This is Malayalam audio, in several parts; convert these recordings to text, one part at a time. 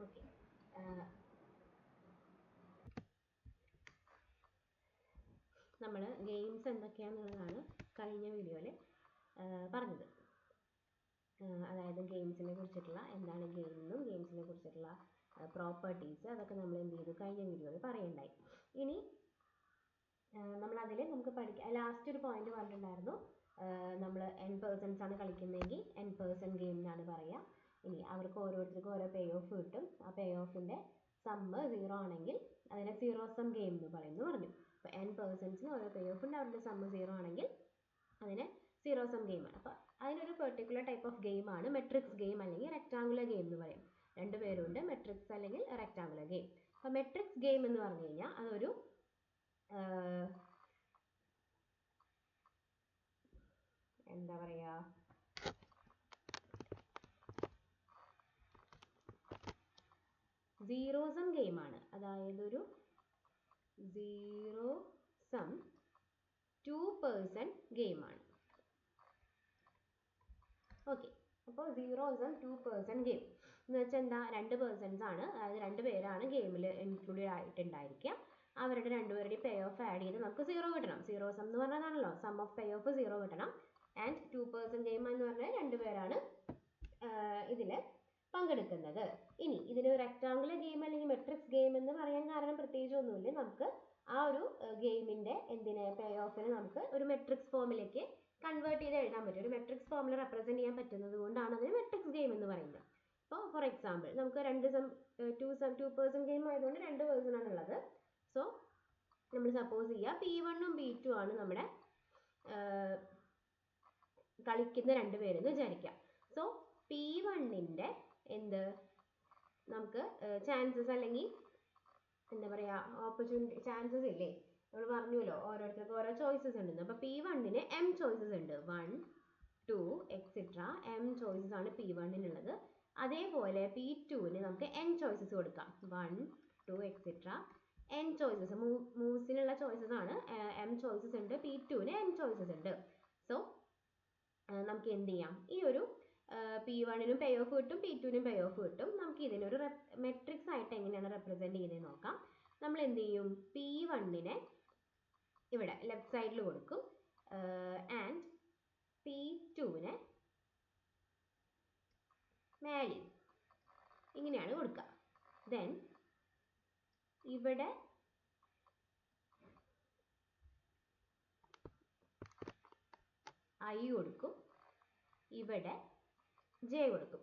ഓക്കെ, നമ്മൾ ഗെയിംസ് എന്തൊക്കെയാണെന്നുള്ളതാണ് കഴിഞ്ഞ വീഡിയോയിൽ പറഞ്ഞത്. അതായത് ഗെയിംസിനെ കുറിച്ചിട്ടുള്ള എന്താണ് ഗെയിം എന്നും ഗെയിംസിനെ കുറിച്ചിട്ടുള്ള പ്രോപ്പർട്ടീസ് അതൊക്കെ നമ്മൾ എന്ത് ചെയ്തു കഴിഞ്ഞ വീഡിയോയിൽ പറയുണ്ടായി. ഇനി നമ്മളതിൽ നമുക്ക് പഠിക്കാം. ലാസ്റ്റ് ഒരു പോയിന്റ് പറഞ്ഞിട്ടുണ്ടായിരുന്നു, നമ്മൾ n പേഴ്സൺസ് ആണ് കളിക്കുന്നതെങ്കിൽ n പേഴ്സൺ ഗെയിം എന്നാണ് പറയുക. ഇനി അവർക്ക് ഓരോരുത്തർക്കും ഓരോ പേ ഓഫ് കിട്ടും. ആ പേ ഓഫിൻ്റെ സമ്മ് 0 ആണെങ്കിൽ അതിനെ സീറോ സം ഗെയിം എന്ന് പറയുന്നു പറഞ്ഞു. അപ്പോൾ n പേഴ്സൺസിന് ഓരോ പേ ഓഫ് ഉണ്ട്, അവരുടെ സമ്മ് 0 ആണെങ്കിൽ അതിനെ സീറോ സം ഗെയിമാണ്. അപ്പോൾ അതിനൊരു പെർട്ടിക്കുലർ ടൈപ്പ് ഓഫ് ഗെയിമാണ് മെട്രിക്സ് ഗെയിം അല്ലെങ്കിൽ റെക്ടാങ്കുലർ ഗെയിം എന്ന് പറയും. രണ്ട് പേരുണ്ട്, മെട്രിക്സ് അല്ലെങ്കിൽ റെക്ടാങ്കുലർ ഗെയിം. അപ്പോൾ മെട്രിക്സ് ഗെയിം എന്ന് പറഞ്ഞു കഴിഞ്ഞാൽ അതൊരു എന്താ പറയുക, സീറോ സം ഗെയിമാണ്. അതായത് ഒരു സീറോ സം 2 പേഴ്സൺ ഗെയിമാണ്. ഓക്കെ, അപ്പോൾ സീറോ സം 2 പേഴ്സൺ ഗെയിം എന്ന് വെച്ചാൽ എന്താ, 2 പേഴ്സൺസ് ആണ്, അതായത് 2 പേരാണ് ഗെയിമിൽ ഇൻക്ലൂഡഡ് ആയിട്ടുണ്ടായിരിക്കുക. അവരുടെ രണ്ടുപേരുടെയും പേ ഓഫ് ആഡ് ചെയ്ത് നമുക്ക് 0 കിട്ടണം. സീറോ സം എന്ന് പറഞ്ഞതാണല്ലോ, സം ഓഫ് പേ ഓഫ് 0 കിട്ടണം. ആൻഡ് 2 പേഴ്സൺ ഗെയിം എന്ന് പറഞ്ഞാൽ 2 പേരാണ് ഇതിൽ പങ്കെടുക്കുന്നത്. ഇനി ഇതിന് റെക്ടാങ്കുലർ ഗെയിം അല്ലെങ്കിൽ മെട്രിക്സ് ഗെയിം എന്ന് പറയാൻ കാരണം പ്രത്യേകിച്ച് ഒന്നുമില്ല. നമുക്ക് ആ ഒരു ഗെയിമിൻ്റെ പേ ഓഫിന് നമുക്ക് ഒരു മെട്രിക്സ് ഫോമിലേക്ക് കൺവേർട്ട് ചെയ്ത് എഴുതാൻ പറ്റും. ഒരു മെട്രിക്സ് ഫോമിൽ റെപ്രസെൻറ്റ് ചെയ്യാൻ പറ്റുന്നത് കൊണ്ടാണ് അതിന് മെട്രിക്സ് ഗെയിം എന്ന് പറയുന്നത്. അപ്പോൾ ഫോർ എക്സാമ്പിൾ നമുക്ക് 2 പേഴ്സൺ ഗെയിം ആയതുകൊണ്ട് 2 പേഴ്സൺ ആണുള്ളത്. സോ നമ്മൾ സപ്പോസ് ചെയ്യുക P1 P2 ആണ് നമ്മുടെ കളിക്കുന്ന 2 പേരെന്ന് വിചാരിക്കാം. സോ P1ൻ്റെ നമുക്ക് ചാൻസസ് അല്ലെങ്കിൽ എന്താ പറയുക, ഓപ്പർച്യൂണിറ്റി ചാൻസസ് ഇല്ലേ, നമ്മൾ പറഞ്ഞല്ലോ ഓരോരുത്തർക്കും ഓരോ ചോയ്സസ് ഉണ്ടെന്ന്. അപ്പോൾ P1ന് m ചോയ്സസ് ഉണ്ട്, 1 2 എക്സെട്ര m ചോയ്സസ് ആണ് P1നുള്ളത്. അതേപോലെ P2ന് നമുക്ക് n ചോയ്സസ് കൊടുക്കാം, 1 2 എക്സെട്ര n ചോയ്സസ്. മൂവ്സിനുള്ള ചോയ്സസ് ആണ്, m ചോയ്സസ് ഉണ്ട്, P2ന് n ചോയ്സസ് ഉണ്ട്. സോ നമുക്ക് എന്ത് ചെയ്യാം, ഈ ഒരു P1നും പേ ഓഫ് കിട്ടും, P2നും പേ ഓഫ് കിട്ടും. നമുക്ക് ഇതിനൊരു മെട്രിക്സ് ആയിട്ട് എങ്ങനെയാണ് റെപ്രസെൻറ്റ് ചെയ്തത് നോക്കാം. നമ്മൾ എന്ത് ചെയ്യും, P1നെ ഇവിടെ ലെഫ്റ്റ് സൈഡിൽ കൊടുക്കും ആൻഡ് P2നെ മേലിൽ, ഇങ്ങനെയാണ് കൊടുക്കുക. ദെൻ ഇവിടെ I കൊടുക്കും, ഇവിടെ J കൊടുക്കും.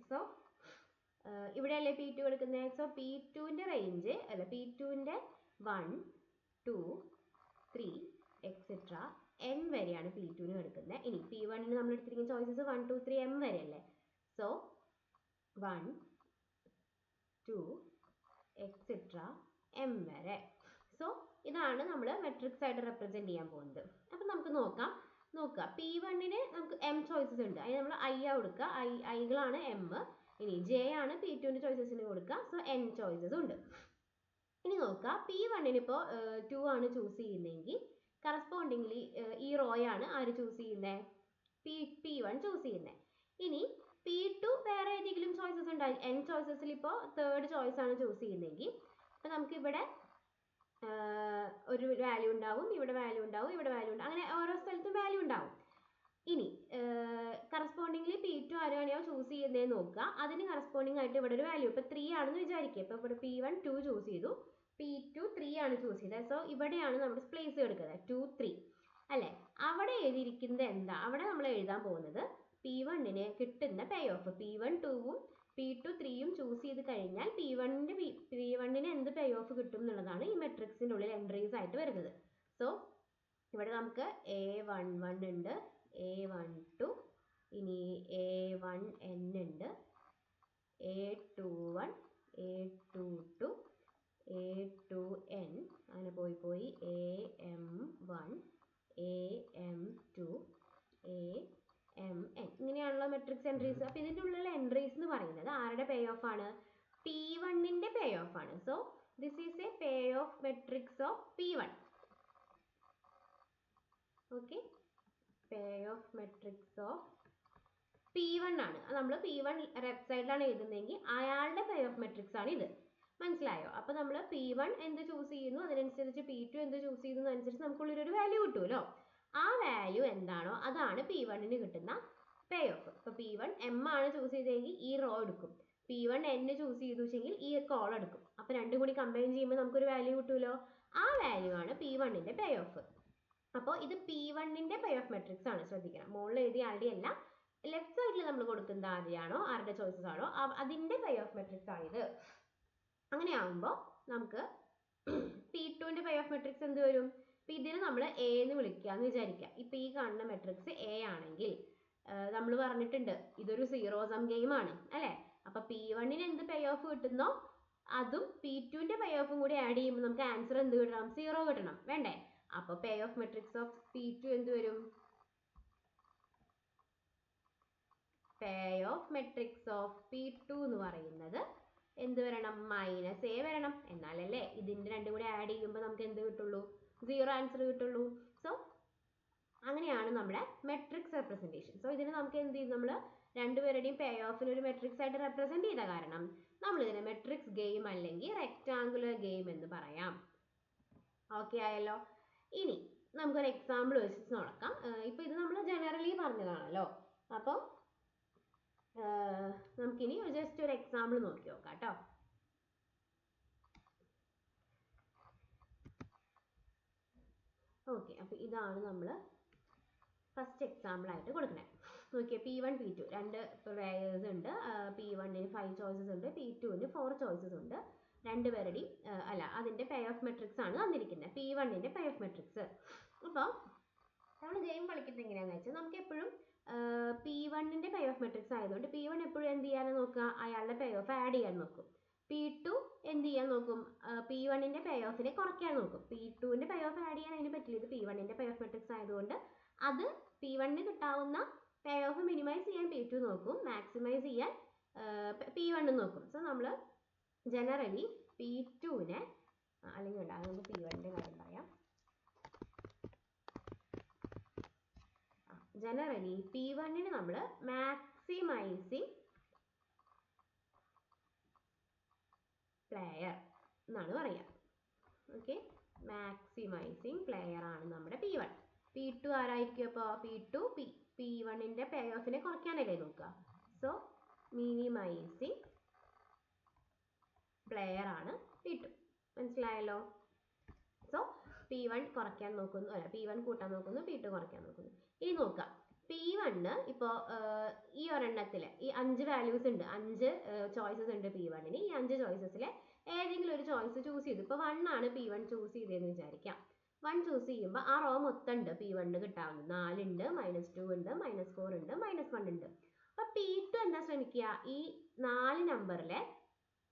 സോ ഇവിടെ അല്ലേ P2 കൊടുക്കുന്നത്. സോ P2ൻ്റെ റേഞ്ച് അല്ല, P2ൻ്റെ 1 2 3 എക്സെട്ര n വരെയാണ് P2ന് എടുക്കുന്നത്. ഇനി P1ന് നമ്മൾ എടുത്തിരിക്കുന്ന ചോയ്സസ് 1 2 3 m വരെ അല്ലേ. സോ 1 2 എക്സെട്ര m വരെ. സോ ഇതാണ് നമ്മൾ മെട്രിക്സ് ആയിട്ട് റെപ്രസെൻറ്റ് ചെയ്യാൻ പോകുന്നത്. അപ്പം നമുക്ക് നോക്കുക P1ന് നമുക്ക് m ചോയ്സസ് ഉണ്ട്, അതിന് നമ്മൾ I ആ കൊടുക്കുക, ഐകളാണ് m. ഇനി J ആണ് P2ൻ്റെ ചോയ്സസിന് കൊടുക്കുക. സോ n ചോയ്സസ് ഉണ്ട്. ഇനി നോക്കുക, P1ന് ഇപ്പോൾ 2 ആണ് ചൂസ് ചെയ്യുന്നതെങ്കിൽ കറസ്പോണ്ടിങ്ലി ഈ റോയാണ് ആര് ചൂസ് ചെയ്യുന്നത്, P1 ചൂസ് ചെയ്യുന്നത്. ഇനി P2 വേറെ ഏതെങ്കിലും ചോയ്സസ് ഉണ്ടായി, n ചോയ്സസിൽ ഇപ്പോൾ തേർഡ് ചോയ്സ് ആണ് ചൂസ് ചെയ്യുന്നതെങ്കിൽ അപ്പോൾ നമുക്കിവിടെ ഒരു വാല്യൂ ഉണ്ടാവും, ഇവിടെ വാല്യൂ ഉണ്ടാവും, ഇവിടെ വാല്യൂ ഉണ്ടാവും, അങ്ങനെ ഓരോ സ്ഥലത്തും വാല്യൂ ഉണ്ടാവും. ഇനി കറസ്പോണ്ടിങ്ലി P2 ആരാണെയോ ചൂസ് ചെയ്യുന്നതെന്ന് നോക്കുക, അതിന് കറസ്പോണ്ടിങ് ആയിട്ട് ഇവിടെ ഒരു വാല്യൂ ഇപ്പോൾ 3 ആണെന്ന് വിചാരിക്കുക. ഇപ്പോൾ ഇവിടെ P1 2 ചൂസ് ചെയ്തു, P2 3 ആണ് ചൂസ് ചെയ്തത്. സോ ഇവിടെയാണ് നമ്മുടെ പ്ലേസ് എടുക്കുന്നത് 2 3 അല്ലേ. അവിടെ എഴുതിയിരിക്കുന്നത് എന്താ, അവിടെ നമ്മൾ എഴുതാൻ പോകുന്നത് P1ന് കിട്ടുന്ന പേ ഓഫ്. P1 2ഉം P2 3ഉം ചൂസ് ചെയ്ത് കഴിഞ്ഞാൽ P1ന് എന്ത് പേ ഓഫ് കിട്ടും എന്നുള്ളതാണ് ഈ മെട്രിക്സിൻ്റെ ഉള്ളിൽ എൻട്രീസ് ആയിട്ട് വരുന്നത്. സോ ഇവിടെ നമുക്ക് A11 ഉണ്ട്, A12, ഇനി A1n ഉണ്ട്, A21 A22 A2n, അങ്ങനെ പോയി AM1 AM2 AMn, ഇങ്ങനെയാണല്ലോ മെട്രിക്സ് എൻട്രീസ്. അപ്പോൾ ഇതിൻ്റെ ഉള്ളിലുള്ള എൻട്രീസ് എന്ന് പറയുന്നത് ആരുടെ പേ ഓഫ് ആണ്, P1ൻ്റെ പേ ഓഫ് ആണ്. So this is A pay of matrix of P1. Okay, pay of matrix of P1 ആണ്, നമ്മൾ P1 ലെഫ്റ്റ് സൈഡിലാണ് എഴുതുന്നതെങ്കിൽ അയാളുടെ പേ ഓഫ് മെട്രിക്സ് ആണ് ഇത്. മനസ്സിലായോ? അപ്പോൾ നമ്മൾ P1 എന്ത് ചൂസ് ചെയ്യുന്നു അതിനനുസരിച്ച് P2 എന്ത് ചൂസ് ചെയ്യുന്നു അനുസരിച്ച് നമുക്കുള്ളൊരു വാല്യൂ കിട്ടുമല്ലോ. ആ വാല്യൂ എന്താണോ അതാണ് P1ന് കിട്ടുന്ന പേ ഓഫ്. ഇപ്പോൾ P1 M ആണ് ചൂസ് ചെയ്തതെങ്കിൽ ഈ റോ എടുക്കും, P1 N ചൂസ് ചെയ്തു വെച്ചെങ്കിൽ ഈ കോൾ എടുക്കും. അപ്പോൾ രണ്ടും കൂടി കമ്പൈൻ ചെയ്യുമ്പോൾ നമുക്കൊരു വാല്യൂ കിട്ടുമല്ലോ. ആ വാല്യൂ ആണ് P1ന്റെ പേ ഓഫ്. അപ്പോൾ ഇത് P1ന്റെ പേ ഓഫ് മെട്രിക്സ് ആണ്, ശ്രദ്ധിക്കണം. മുകളിൽ എഴുതിയ ആളുടെ അല്ല, ലെഫ്റ്റ് സൈഡിൽ നമ്മൾ കൊടുക്കുന്ന ആരെയാണോ ആരുടെ ചോയ്സസ് ആണോ അതിന്റെ പേ ഓഫ് മെട്രിക്സ് ആണിത്. അങ്ങനെ ആകുമ്പോൾ നമുക്ക് P2ന്റെ പേ ഓഫ് മെട്രിക്സ് എന്ത് വരും? ഇപ്പം ഇതിന് നമ്മൾ എ എന്ന് വിളിക്കാന്ന് വിചാരിക്കുക. ഇപ്പം ഈ കാണുന്ന മെട്രിക്സ് എ ആണെങ്കിൽ നമ്മൾ പറഞ്ഞിട്ടുണ്ട് ഇതൊരു സീറോ സം ഗെയിം ആണ് അല്ലേ. അപ്പം P1ന് എന്ത് പേ ഓഫ് കിട്ടുന്നോ അതും P2ന്റെ പേ ഓഫും കൂടി ആഡ് ചെയ്യുമ്പോൾ നമുക്ക് ആൻസർ എന്ത് കിട്ടണം? 0 കിട്ടണം, വേണ്ടേ? അപ്പോൾ പേ ഓഫ് മെട്രിക്സ് ഓഫ് P2 എന്ത് വരും? പേ ഓഫ് മെട്രിക്സ് ഓഫ് P2 എന്ന് പറയുന്നത് എന്ത് വരണം? -A വരണം. എന്നാലല്ലേ ഇതിന്റെ രണ്ടും കൂടി ആഡ് ചെയ്യുമ്പോൾ നമുക്ക് എന്ത് കിട്ടുള്ളൂ? 0 ആൻസർ കിട്ടുള്ളൂ. സോ അങ്ങനെയാണ് നമ്മുടെ മെട്രിക്സ് റെപ്രസെൻറ്റേഷൻ. സോ ഇതിന് നമുക്ക് എന്ത് ചെയ്യും? നമ്മൾ രണ്ടുപേരുടെയും പേ ഓഫിന് ഒരു മെട്രിക്സ് ആയിട്ട് റെപ്രസെന്റ് ചെയ്ത കാരണം നമ്മൾ ഇതിനെ മെട്രിക്സ് ഗെയിം അല്ലെങ്കിൽ റെക്ടാങ്കുലർ ഗെയിം എന്ന് പറയാം. ഓക്കെ ആയല്ലോ. ഇനി നമുക്കൊരു എക്സാമ്പിൾ വെച്ച് നോക്കാം. ഇപ്പോൾ ഇത് നമ്മൾ ജനറലി പറഞ്ഞതാണല്ലോ. അപ്പോൾ നമുക്കിനി ജസ്റ്റ് ഒരു എക്സാമ്പിൾ നോക്കി നോക്കാം കേട്ടോ. ഓക്കെ, അപ്പോൾ ഇതാണ് നമ്മൾ ഫസ്റ്റ് എക്സാമ്പിൾ ആയിട്ട് കൊടുക്കുന്നത്. നോക്കിയേ, P1 P2 രണ്ട് പ്ലെയേഴ്സ് ഉണ്ട്. P1ന് 5 ചോയ്സസ് ഉണ്ട്, P2ന് 4 ചോയ്സസ് ഉണ്ട്. രണ്ടുപേരുടെയും അല്ല അതിൻ്റെ പേ ഓഫ് മെട്രിക്സ് ആണ് തന്നിരിക്കുന്നത്, P1ന്റെ പേ ഓഫ് മെട്രിക്സ്. അപ്പോൾ നമ്മൾ ഗെയിം കളിക്കുന്നത് എങ്ങനെയാണെന്ന് വെച്ചാൽ നമുക്ക് എപ്പോഴും P1ന്റെ പേ ഓഫ് മെട്രിക്സ് ആയതുകൊണ്ട് P1 എപ്പോഴും എന്ത് ചെയ്യാനാണ് നോക്കുക? അയാളുടെ പേ ഓഫ് ആഡ് ചെയ്യാൻ നോക്കും. P2 എന്ത് ചെയ്യാൻ നോക്കും? P1ന്റെ പേ ഓഫിനെ കുറയ്ക്കാൻ നോക്കും. P2ന്റെ പേ ഓഫ് ആഡ് ചെയ്യാൻ അതിന് പറ്റില്ല, ഇത് P1ന്റെ പേ ഓഫ് മെട്രിക്സ് ആയതുകൊണ്ട് അത് P1ന് കിട്ടാവുന്ന പേ ഓഫ് മിനിമൈസ് ചെയ്യാൻ P2 നോക്കും, മാക്സിമൈസ് ചെയ്യാൻ P1 നോക്കും. സോ നമ്മൾ ജനറലി P2നെ അല്ലെങ്കിൽ നമുക്ക് P1ന്റെ കാര്യം പറയാം. ജനറലി P1ന് നമ്മൾ മാക്സിമൈസിങ് പ്ലെയർ എന്നാണ് പറയുക. ഓക്കെ, മാക്സിമൈസിങ് പ്ലെയർ ആണ് നമ്മുടെ P1. P2 ആരായിരിക്കും? അപ്പോൾ P1ന്റെ പേ ഓഫിനെ കുറയ്ക്കാനല്ലേ നോക്കുക. സോ മിനിമൈസിങ് പ്ലെയർ ആണ് P2. മനസ്സിലായല്ലോ. സോ P1 കുറയ്ക്കാൻ നോക്കുന്നു, അല്ല P1 കൂട്ടാൻ നോക്കുന്നു, P2 കുറയ്ക്കാൻ നോക്കുന്നു. ഇനി നോക്കാം, P1 ഇപ്പോൾ ഈ ഒരെണ്ണത്തിൽ ഈ 5 വാല്യൂസ് ഉണ്ട്, 5 ചോയ്സസ് ഉണ്ട് P1ന്. ഈ 5 ചോയ്സസിലെ ഏതെങ്കിലും ഒരു ചോയ്സ് ചൂസ് ചെയ്തു. ഇപ്പോൾ 1 ആണ് P1 ചൂസ് ചെയ്തതെന്ന് വിചാരിക്കാം. 1 ചൂസ് ചെയ്യുമ്പോൾ ആ റോ മൊത്തം ഉണ്ട് P1ന് കിട്ടാവുന്നത്. 4 ഉണ്ട്, -2 ഉണ്ട്, -4 ഉണ്ട്, -1 ഉണ്ട്. അപ്പോൾ P2 എന്താ ശ്രമിക്കുക? ഈ 4 നമ്പറിലെ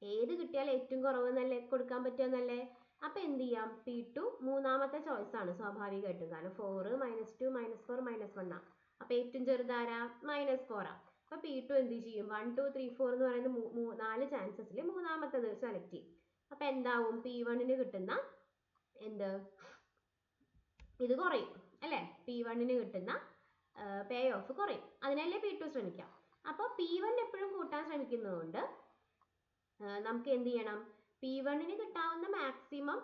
ഏത് കിട്ടിയാലും ഏറ്റവും കുറവെന്നല്ലേ കൊടുക്കാൻ പറ്റുമെന്നല്ലേ. അപ്പോൾ എന്ത് ചെയ്യാം? P2 മൂന്നാമത്തെ ചോയ്സ് ആണ് സ്വാഭാവികമായിട്ടും, കാരണം 4 -2 -4 -1 ആണ്. അപ്പോൾ ഏറ്റവും ചെറുതാരാ? -4 ആണ്. അപ്പോൾ P2 എന്ത് ചെയ്യും? 1 2 3 4 എന്ന് പറയുന്ന 4 ചാൻസസിൽ മൂന്നാമത്തേത് സെലക്ട് ചെയ്യും. അപ്പോൾ എന്താവും? P1ന് കിട്ടുന്ന എന്ത് ഇത് കുറയും അല്ലേ? P1ന് കിട്ടുന്ന പേ ഓഫ് കുറയും. അതിനല്ലേ P2 ശ്രമിക്കാം. അപ്പോൾ P1 എപ്പോഴും കൂട്ടാൻ ശ്രമിക്കുന്നതുകൊണ്ട് നമുക്ക് എന്ത് ചെയ്യണം? P1ന് കിട്ടാവുന്ന മാക്സിമം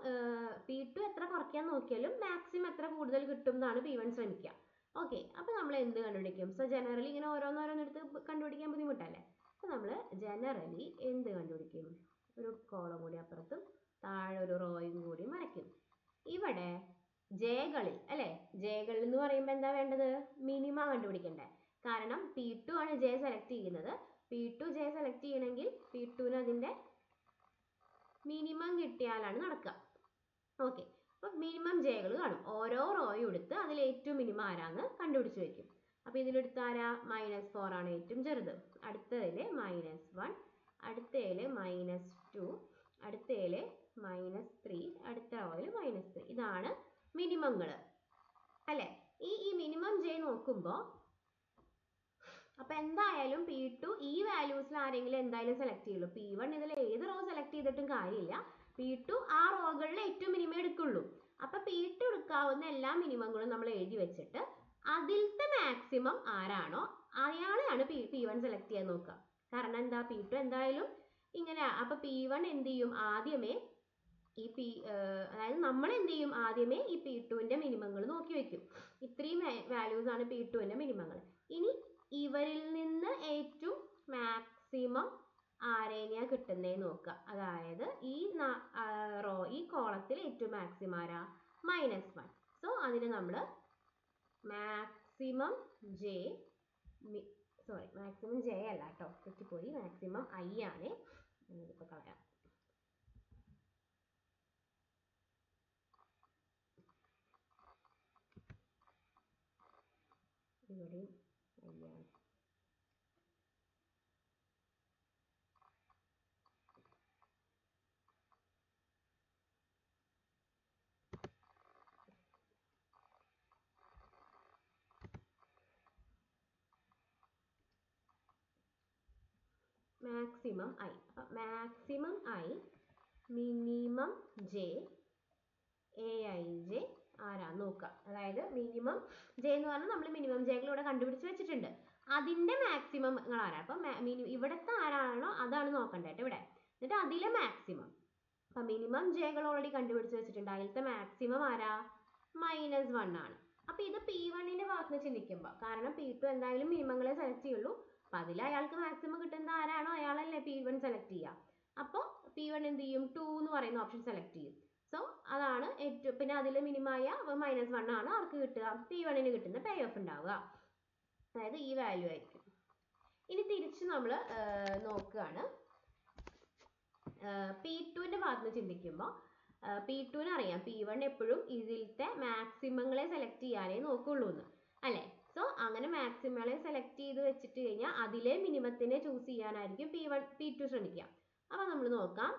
P2 എത്ര കുറയ്ക്കാൻ നോക്കിയാലും മാക്സിമം എത്ര കൂടുതൽ കിട്ടും എന്നാണ് P1 ശ്രമിക്കുക. ഓക്കെ, അപ്പോൾ നമ്മൾ എന്ത് കണ്ടുപിടിക്കും? സോ ജനറലി ഇങ്ങനെ ഓരോന്നോരോന്നെടുത്ത് കണ്ടുപിടിക്കാൻ ബുദ്ധിമുട്ടല്ലേ. അപ്പോൾ നമ്മൾ ജനറലി എന്ത് കണ്ടുപിടിക്കും? ഒരു കോളം കൂടി അപ്പുറത്തും താഴെ ഒരു റോയും കൂടി വരയ്ക്കും. ഇവിടെ ജെകളിൽ അല്ലേ, ജെകളിൽ എന്ന് പറയുമ്പോൾ എന്താ വേണ്ടത്? മിനിമ കണ്ടുപിടിക്കണ്ടേ. കാരണം P2 ആണ് ജെ സെലക്ട് ചെയ്യുന്നത്. P2 ജെ സെലക്ട് ചെയ്യണമെങ്കിൽ P2ന് അതിൻ്റെ മിനിമം കിട്ടിയാലാണ് നടക്കുക. ഓക്കെ, അപ്പോൾ മിനിമം ജെകൾ കാണും. ഓരോ റോയും എടുത്ത് അതിൽ ഏറ്റവും മിനിമം ആരാന്ന് കണ്ടുപിടിച്ച് വെക്കും. അപ്പോൾ ഇതിലെടുത്ത് ആരാ? -4 ആണ് ഏറ്റവും ചെറുത്. അടുത്തതിൽ -1, അടുത്തതിൽ -2, അടുത്തതിൽ -3, അടുത്ത റോയിൽ -3. ഇതാണ് മിനിമങ്ങൾ അല്ലേ. ഈ മിനിമം ജെ നോക്കുമ്പോൾ അപ്പോൾ എന്തായാലും P2 ഈ വാല്യൂസിൽ ആരെങ്കിലും എന്തായാലും സെലക്ട് ചെയ്യുള്ളൂ. P1 ഇതിൽ ഏത് റോ സെലക്ട് ചെയ്തിട്ടും കാര്യമില്ല, P2 ആ റോകളിൽ ഏറ്റവും മിനിമം എടുക്കുള്ളൂ. അപ്പോൾ P2 എടുക്കാവുന്ന എല്ലാ മിനിമങ്ങളും നമ്മൾ എഴുതി വെച്ചിട്ട് അതിലത്തെ മാക്സിമം ആരാണോ അയാളെയാണ് P1 സെലക്ട് ചെയ്യാൻ നോക്കുക. കാരണം എന്താ, P2 എന്തായാലും ഇങ്ങനെ. അപ്പൊ P1 എന്ത് ചെയ്യും, ആദ്യമേ ഈ അതായത് നമ്മൾ എന്ത് ചെയ്യും, ആദ്യമേ ഈ P2ന്റെ മിനിമങ്ങൾ നോക്കി വെക്കും. ഇത്രയും വാല്യൂസ് ആണ് P2ന്റെ മിനിമങ്ങൾ. ഇനി ഇവരിൽ നിന്ന് ഏറ്റവും മാക്സിമം ആരേനെയാ കിട്ടുന്നതെന്ന് നോക്കുക. അതായത് ഈ കോളത്തിൽ ഏറ്റവും മാക്സിമം ആരാ, -1. സോ അതിന് നമ്മൾ മാക്സിമം ജെ അല്ല കേട്ടോ, തെറ്റിപ്പോയി, മാക്സിമം ഐ ആണ്. ഇതിപ്പോൾ കളയാം. ഇവിടെയും ഐ ആണ്. Maximum I, maximum I minimum J AIJ ആരാന്ന് നോക്കുക. അതായത് മിനിമം ജെ എന്ന് പറഞ്ഞാൽ നമ്മൾ മിനിമം ജെകൾ ഇവിടെ കണ്ടുപിടിച്ച് വെച്ചിട്ടുണ്ട്. അതിന്റെ മാക്സിമങ്ങൾ ആരാണ്, അപ്പം ഇവിടുത്തെ ആരാണോ അതാണ് നോക്കണ്ടേട്ടോ ഇവിടെ. എന്നിട്ട് അതിലെ മാക്സിമം, അപ്പൊ മിനിമം ജെകൾ ഓൾറെഡി കണ്ടുപിടിച്ച് വെച്ചിട്ടുണ്ട്. അതിലത്തെ മാക്സിമം ആരാ, -1 ആണ്. അപ്പൊ ഇത് P1ന്റെ ഭാഗത്ത് ചിന്തിക്കുമ്പോൾ, കാരണം P2 എന്തായാലും മിനിമങ്ങളെ സെലക്ട് ചെയ്യുള്ളൂ. അപ്പൊ അതിൽ അയാൾക്ക് മാക്സിമം കിട്ടുന്ന ആരാണോ അയാളല്ലേ P1 സെലക്ട് ചെയ്യുക. അപ്പോൾ P1 എന്ത് ചെയ്യും, 2 എന്ന് പറയുന്ന ഓപ്ഷൻ സെലക്ട് ചെയ്യും. സോ അതാണ് ഏറ്റവും, പിന്നെ അതിൽ മിനിമായ -1 ആണ് ആർക്ക് കിട്ടുക, P1ന് കിട്ടുന്ന പേ ഓഫ് ഉണ്ടാവുക. അതായത് ഈ വാല്യൂ ആയിരിക്കും. ഇനി തിരിച്ച് നമ്മൾ നോക്കുകയാണ്, P2ന്റെ ഭാഗത്ത് ചിന്തിക്കുമ്പോൾ P2ന് അറിയാം P1 എപ്പോഴും ഇതിലത്തെ മാക്സിമങ്ങളെ സെലക്ട് ചെയ്യാനേ നോക്കുള്ളൂ എന്ന് അല്ലേ. സോ അങ്ങനെ മാക്സിമങ്ങളെ സെലക്ട് ചെയ്ത് വെച്ചിട്ട് കഴിഞ്ഞാൽ അതിലെ മിനിമത്തിനെ ചൂസ് ചെയ്യാനായിരിക്കും P2 ശ്രമിക്കുക. അപ്പൊ നമ്മൾ നോക്കാം,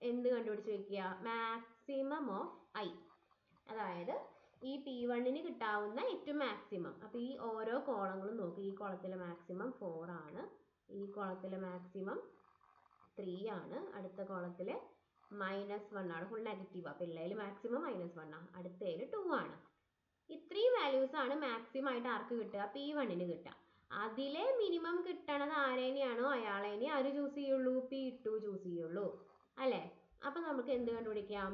എന്ത് കണ്ടുപിടിച്ച് വെക്കുക, മാക്സിമം ഓഫ് ഐ. അതായത് ഈ P1ന് കിട്ടാവുന്ന ഏറ്റവും മാക്സിമം. അപ്പൊ ഈ ഓരോ കോളങ്ങളും നോക്കുക. ഈ കോളത്തിലെ മാക്സിമം 4 ആണ്, ഈ കോളത്തിലെ മാക്സിമം 3 ആണ്, അടുത്ത കോളത്തില് -1 ആണ്, ഫുൾ നെഗറ്റീവ്. അപ്പൊ ഉള്ളതിൽ മാക്സിമം -1 ആണ്, അടുത്തതിൽ 2 ആണ്. ഇത്രയും വാല്യൂസ് ആണ് മാക്സിമം ആയിട്ട് ആർക്ക് കിട്ടുക, P1ന് കിട്ടുക. അതിലെ മിനിമം കിട്ടണത് ആരേനെയാണോ അയാളേനെ ആര് ചൂസ് ചെയ്യുള്ളൂ, P2 ചൂസ് ചെയ്യുള്ളൂ അല്ലേ. അപ്പൊ നമുക്ക് എന്ത് കണ്ടുപിടിക്കാം,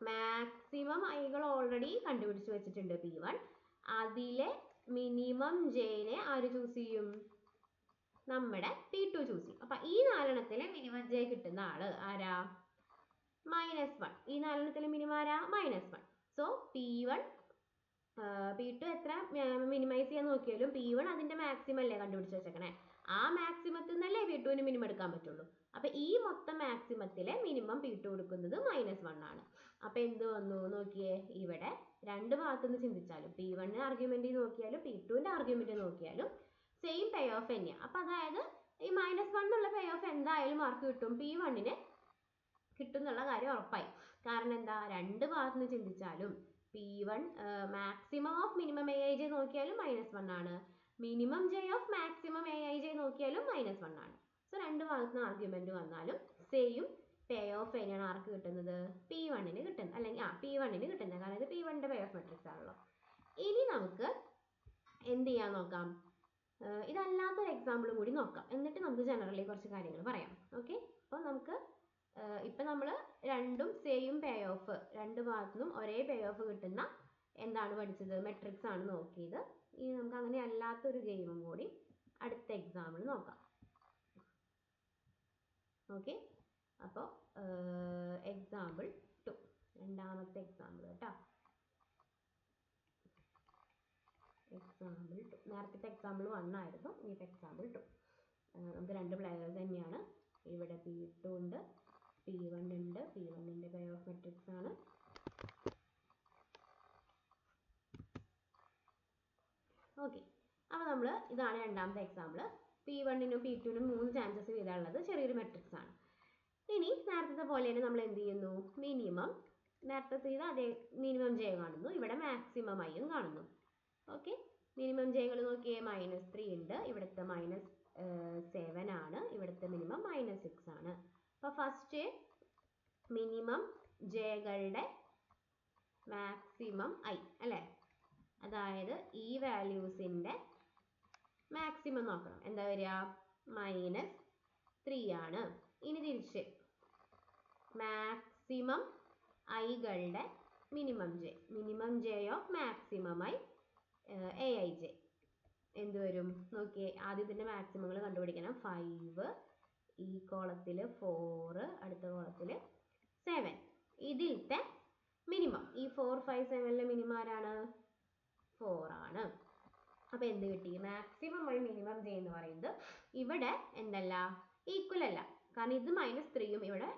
മാക്സിമം ഐകൾ ഓൾറെഡി കണ്ടുപിടിച്ച് വെച്ചിട്ടുണ്ട് P1. അതിലെ മിനിമം ജെനെ ആര് ചൂസ് ചെയ്യും, നമ്മുടെ P2 ചൂസ് ചെയ്യും. അപ്പൊ ഈ 4 മിനിമം ജെ കിട്ടുന്ന ആള് ആരാ, -1. ഈ 4 മിനിമം ആരാ, -1. സോ P2 എത്ര മിനിമൈസ് ചെയ്യാൻ നോക്കിയാലും P1 അതിന്റെ മാക്സിമം അല്ലേ കണ്ടുപിടിച്ച് വെച്ചേക്കണേ. ആ മാക്സിമത്തിൽ നിന്നല്ലേ P2ന് മിനിമം എടുക്കാൻ പറ്റുള്ളൂ. അപ്പൊ ഈ മൊത്തം മാക്സിമത്തിലെ മിനിമം P2 കൊടുക്കുന്നത് -1 ആണ്. അപ്പൊ എന്ത് വന്നു നോക്കിയേ, ഇവിടെ രണ്ട് ഭാഗത്തുനിന്ന് ചിന്തിച്ചാലും P1 ആർഗ്യുമെന്റ് നോക്കിയാലും P2ന്റെ ആർഗ്യുമെന്റ് നോക്കിയാലും സെയിം പേ ഓഫ് തന്നെയാണ്. അപ്പൊ അതായത് ഈ -1 എന്നുള്ള പേ ഓഫ് എന്തായാലും മാർക്ക് കിട്ടും, P1ന് കിട്ടും എന്നുള്ള കാര്യം ഉറപ്പായി. കാരണം എന്താ, രണ്ട് ഭാഗത്തുനിന്ന് ചിന്തിച്ചാലും P1 maximum of minimum AIJ നോക്കിയാലും -1 ആണ്, minimum J of maximum AIJ നോക്കിയാലും -1 ആണ്. സോ രണ്ട് ഭാഗത്തുനിന്ന് ആർഗ്യുമെന്റ് വന്നാലും സെയിം പേ ഓഫ് തന്നെയാണ് ആർക്ക് കിട്ടുന്നത്, P1ന് കിട്ടുന്നത്. അല്ലെങ്കിൽ P1ന് കിട്ടുന്നത്, കാരണം ഇത് P1ന്റെ പേ ഓഫ് മെട്രിക്സ് ആണല്ലോ. ഇനി നമുക്ക് എന്ത് ചെയ്യാൻ നോക്കാം, ഇതല്ലാത്തൊരു എക്സാമ്പിളും കൂടി നോക്കാം, എന്നിട്ട് നമുക്ക് ജനറലി കുറച്ച് കാര്യങ്ങൾ പറയാം. ഓക്കെ, അപ്പോൾ നമുക്ക് ഇപ്പം നമ്മൾ രണ്ടും സെയിം പേ ഓഫ്, രണ്ട് ഭാഗത്തുനിന്നും ഒരേ പേ ഓഫ് കിട്ടുന്ന എന്താണ് പഠിച്ചത്, മെട്രിക്സ് ആണ് നോക്കിയത്. ഇനി നമുക്ക് അങ്ങനെ അല്ലാത്തൊരു ഗെയിമും കൂടി അടുത്ത എക്സാമ്പിൾ നോക്കാം. ഓക്കെ, അപ്പോൾ എക്സാമ്പിൾ 2, രണ്ടാമത്തെ എക്സാമ്പിൾ കേട്ടോ. എക്സാമ്പിൾ 2, നേരത്തെ എക്സാമ്പിൾ 1 ആയിരുന്നു, ഇനിയിപ്പോൾ എക്സാമ്പിൾ 2. നമുക്ക് രണ്ട് പ്ലെയേഴ്സ് തന്നെയാണ്. ഇവിടെ P2 ഉണ്ട്, P1 ഉണ്ട്. P1ന്റെ പേ ഓഫ് മെട്രിക്സ് ആണ്. ഓക്കെ, അപ്പോൾ നമ്മൾ ഇതാണ് രണ്ടാമത്തെ എക്സാമ്പിൾ. P1നും P2നും 3 ചാൻസസ് വീതമുള്ളത് ചെറിയൊരു മെട്രിക്സ് ആണ്. ഇനി നേരത്തെ പോലെ തന്നെ നമ്മൾ എന്ത് ചെയ്യുന്നു, മിനിമം നേരത്തെ ചെയ്ത അതേ മിനിമം ജെ കാണുന്നു, ഇവിടെ മാക്സിമം ഐയും കാണുന്നു. ഓക്കെ, മിനിമം ജെകൾ നോക്കിയേ, -3 ഉണ്ട്, ഇവിടുത്തെ -7 ആണ്, ഇവിടുത്തെ മിനിമം -6 ആണ്. അപ്പോൾ ഫസ്റ്റ് മിനിമം ജെകളുടെ മാക്സിമം ഐ അല്ലേ, അതായത് ഈ വാല്യൂസിൻ്റെ മാക്സിമം നോക്കണം. എന്താ വരിക? -3 ആണ്. ഇനി തിരിച്ച് മാക്സിമം ഐകളുടെ minimum J of maximum I AIJ എന്ത് വരും നോക്കിയേ. ആദ്യം ഇതിൻ്റെ മാക്സിമങ്ങൾ കണ്ടുപിടിക്കണം. 5, ഈ കോളത്തിൽ 4, അടുത്ത കോളത്തിൽ 7. ഇതിലത്തെ മിനിമം ഈ 4, 5, 7ലെ മിനിമം ആരാണ്? 4 ആണ്. അപ്പോൾ എന്ത് കിട്ടി? മാക്സിമം ഐ മിനിമം ജെ എന്ന് പറയുന്നത് ഇവിടെ എന്തല്ല, ഈക്വൽ അല്ല. കാരണം ഇത് -3ഉം ഇവിടെ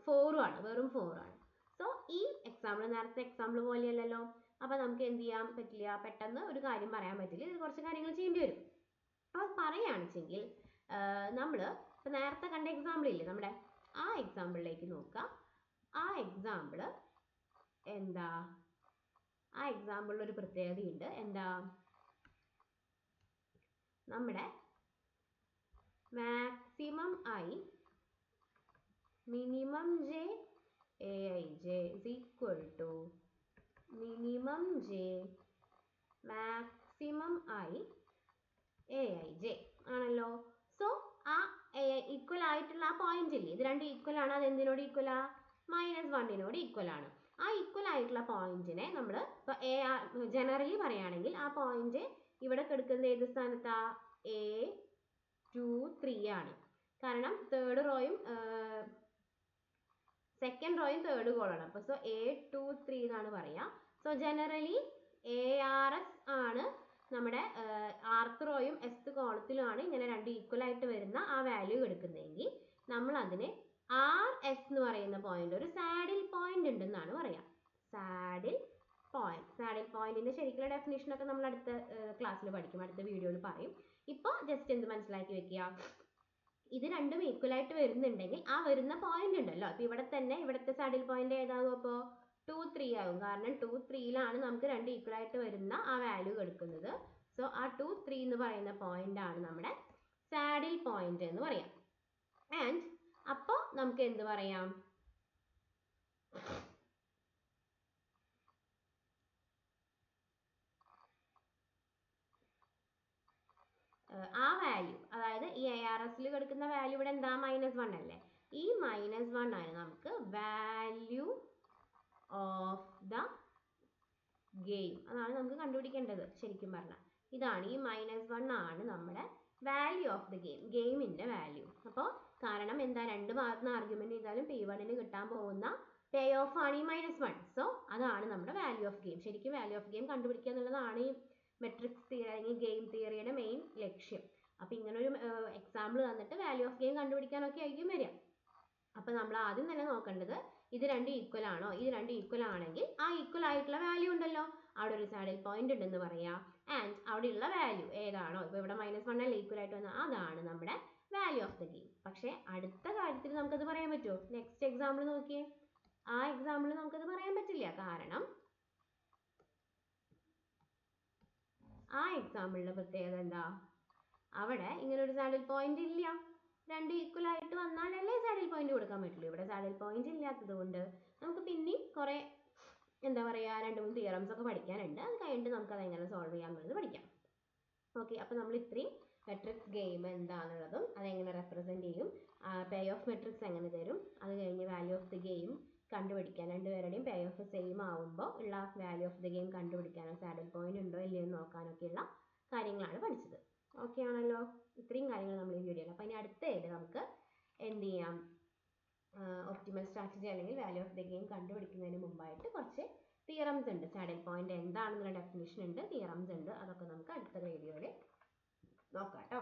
4ഉം ആണ്, വെറും 4 ആണ്. സോ ഈ എക്സാമ്പിൾ നേരത്തെ എക്സാമ്പിൾ പോലെയല്ലല്ലോ. അപ്പോൾ നമുക്ക് എന്ത് ചെയ്യാൻ പറ്റില്ല, പെട്ടെന്ന് ഒരു കാര്യം പറയാൻ പറ്റില്ല. ഇത് കുറച്ച് കാര്യങ്ങൾ ചെയ്യേണ്ടി വരും. അപ്പോൾ പറയുകയാണെന്നുവെച്ചെങ്കിൽ നമ്മൾ ഇപ്പോൾ നേരത്തെ കണ്ട എക്സാമ്പിൾ ഇല്ലേ നമ്മുടെ, ആ എക്സാമ്പിളിലേക്ക് നോക്കുക. ആ എക്സാമ്പിൾ എന്താ, ആ എക്സാമ്പിളിൽ ഒരു പ്രത്യേകതയുണ്ട്. എന്താ? നമ്മുടെ maximum I minimum J AIJ is equal to minimum j maximum I AIJ ആണല്ലോ. സോ ആ ഈക്വൽ ആയിട്ടുള്ള ആ പോയിന്റ് ഇല്ലേ, ഇത് രണ്ടും ഈക്വൽ ആണ്. അത് എന്തിനോട് ഈക്വലാ? -1നോട് ഈക്വൽ ആണ്. ആ ഈക്വൽ ആയിട്ടുള്ള പോയിന്റിനെ നമ്മൾ ഇപ്പോൾ ജനറലി പറയുകയാണെങ്കിൽ ആ പോയിന്റ് ഇവിടെ കിടക്കുന്ന ഏത് സ്ഥാനത്താ? A2, 3 ആണ്. കാരണം തേർഡ് റോയും സെക്കൻഡ് റോയും തേർഡ് കോളമാണ്. അപ്പോൾ സോ A2, 3 എന്നാണ് പറയുക. സോ ജനറലി ARS ആണ് നമ്മുടെ ആർത്ത് റോയും എസ്ത് കോളത്തിലുമാണ് ഇങ്ങനെ രണ്ട് ഈക്വൽ ആയിട്ട് വരുന്ന ആ വാല്യൂ എടുക്കുന്നതെങ്കിൽ നമ്മൾ അതിന് RS എന്ന് പറയുന്ന പോയിന്റ് ഒരു സാഡിൽ പോയിന്റ് ഉണ്ടെന്നാണ് പറയാം. സാഡിൽ പോയിന്റിന്റെ ശരിക്കുള്ള ഡെഫിനിഷനൊക്കെ നമ്മൾ അടുത്ത ക്ലാസ്സിൽ പഠിക്കും, അടുത്ത വീഡിയോയിൽ പറയും. ഇപ്പോൾ ജസ്റ്റ് എന്ത് മനസ്സിലാക്കി വെക്കുക, ഇത് രണ്ടും ഈക്വൽ ആയിട്ട് വരുന്നുണ്ടെങ്കിൽ ആ വരുന്ന പോയിന്റ് ഉണ്ടല്ലോ, അപ്പോൾ ഇവിടെ തന്നെ ഇവിടുത്തെ സാഡിൽ പോയിന്റ് ഏതാകും? അപ്പോൾ 2, 3 ആകും. കാരണം 2, 3യിലാണ് നമുക്ക് രണ്ട് ഈക്വൽ ആയിട്ട് വരുന്ന ആ വാല്യൂ എടുക്കുന്നത്. സോ ആ 2, 3 എന്ന് പറയുന്ന പോയിന്റ് ആണ് നമ്മുടെ സാഡിൽ പോയിന്റ് എന്ന് പറയാം. ആൻഡ് അപ്പോൾ നമുക്ക് എന്ത് പറയാം? ആ വാല്യൂ, അതായത് ഈ ARSൽ കിടക്കുന്ന വാല്യൂ ഇവിടെ എന്താ? -1 അല്ലേ? ഈ -1 ആണ് നമുക്ക് വാല്യൂ ഓഫ് ദ ഗെയിം. അതാണ് നമുക്ക് കണ്ടുപിടിക്കേണ്ടത് ശരിക്കും പറഞ്ഞാൽ. ഇതാണ് ഈ -1 ആണ് നമ്മുടെ വാല്യൂ ഓഫ് ദ ഗെയിമിൻ്റെ വാല്യൂ. അപ്പോൾ കാരണം എന്താ, രണ്ട് ഭാഗത്തുനിന്ന് ആർഗ്യുമെന്റ് ചെയ്താലും P1ന് കിട്ടാൻ പോകുന്ന പേ ഓഫ് ആണ് ഈ -1. സോ അതാണ് നമ്മുടെ വാല്യൂ ഓഫ് ഗെയിം. ശരിക്കും വാല്യൂ ഓഫ് ഗെയിം കണ്ടുപിടിക്കുക എന്നുള്ളതാണ് ഈ മെട്രിക്സ് തിയറി അല്ലെങ്കിൽ ഗെയിം തിയറിയുടെ മെയിൻ ലക്ഷ്യം. അപ്പോൾ ഇങ്ങനൊരു എക്സാമ്പിൾ തന്നിട്ട് വാല്യൂ ഓഫ് ഗെയിം കണ്ടുപിടിക്കാനൊക്കെ ആയിരിക്കും വരിക. അപ്പോൾ നമ്മൾ ആദ്യം തന്നെ നോക്കേണ്ടത് ഇത് രണ്ട് ഈക്വൽ ആണോ? ഇത് രണ്ട് ഈക്വൽ ആണെങ്കിൽ ആ ഈക്വൽ ആയിട്ടുള്ള വാല്യൂ ഉണ്ടല്ലോ, അവിടെ ഒരു സാഡിൽ പോയിന്റ് ഉണ്ടെന്ന് പറയാം. ആൻഡ് അവിടെയുള്ള വാല്യൂ ഏതാണോ, ഇപ്പോൾ ഇവിടെ -1 അല്ലേ ഈക്വൽ ആയിട്ട് വന്നാൽ, അതാണ് നമ്മുടെ വാല്യൂ ഓഫ് ദ ഗെയിം. പക്ഷേ അടുത്ത കാര്യത്തിൽ നമുക്കത് പറയാൻ പറ്റുമോ? നെക്സ്റ്റ് എക്സാമ്പിൾ നോക്കിയേ. ആ എക്സാമ്പിൾ നമുക്കത് പറയാൻ പറ്റില്ല. കാരണം ആ എക്സാമ്പിളിൻ്റെ പ്രത്യേകത എന്താ? അവിടെ ഇങ്ങനെ ഒരു സാഡിൽ പോയിന്റ് ഇല്ല. രണ്ട് ഈക്വൽ ആയിട്ട് വന്നാലല്ലേ സാഡിൽ പോയിന്റ് കൊടുക്കാൻ പറ്റുള്ളൂ. ഇവിടെ സാഡിൽ പോയിന്റ് ഇല്ലാത്തത് കൊണ്ട് നമുക്ക് പിന്നെയും കുറേ എന്താ പറയുക 2-3 തിയറംസ് ഒക്കെ പഠിക്കാനുണ്ട്. അത് കഴിഞ്ഞിട്ട് നമുക്ക് അതെങ്ങനെ സോൾവ് ചെയ്യാമെന്നുള്ളത് പഠിക്കാം. ഓക്കെ, അപ്പോൾ നമ്മൾ ഇത്രയും മെട്രിക്സ് ഗെയിം എന്താണെന്നുള്ളതും അതെങ്ങനെ റെപ്രസെൻറ്റ് ചെയ്യും, പേ ഓഫ് മെട്രിക്സ് എങ്ങനെ തരും, അത് കഴിഞ്ഞ് വാല്യൂ ഓഫ് ദി ഗെയിം കണ്ടുപിടിക്കാൻ, രണ്ടുപേരുടെയും പേ ഓഫ് സെയിം ആവുമ്പോൾ ഉള്ള വാല്യൂ ഓഫ് ദി ഗെയിം കണ്ടുപിടിക്കാനോ സാഡിൽ പോയിന്റ് ഉണ്ടോ ഇല്ലയോ എന്ന് നോക്കാനൊക്കെയുള്ള കാര്യങ്ങളാണ് പഠിച്ചത്. ഓക്കെ ആണല്ലോ? ഇത്രയും കാര്യങ്ങൾ നമ്മൾ ഈ വീഡിയോയിൽ. അപ്പോൾ ഇനി അടുത്തതിൽ നമുക്ക് എന്ത് ചെയ്യാം, ഒപ്റ്റിമൽ സ്ട്രാറ്റജി അല്ലെങ്കിൽ വാല്യൂ ഓഫ് ദി ഗെയിം കണ്ടുപിടിക്കുന്നതിന് മുമ്പായിട്ട് കുറച്ച് തിയറംസ് ഉണ്ട്. സാഡിൽ പോയിന്റ് എന്താണെന്നുള്ള ഡെഫിനിഷൻ ഉണ്ട്, തിയറംസ് ഉണ്ട്. അതൊക്കെ നമുക്ക് അടുത്ത വീഡിയോയിൽ നോക്കാം കേട്ടോ.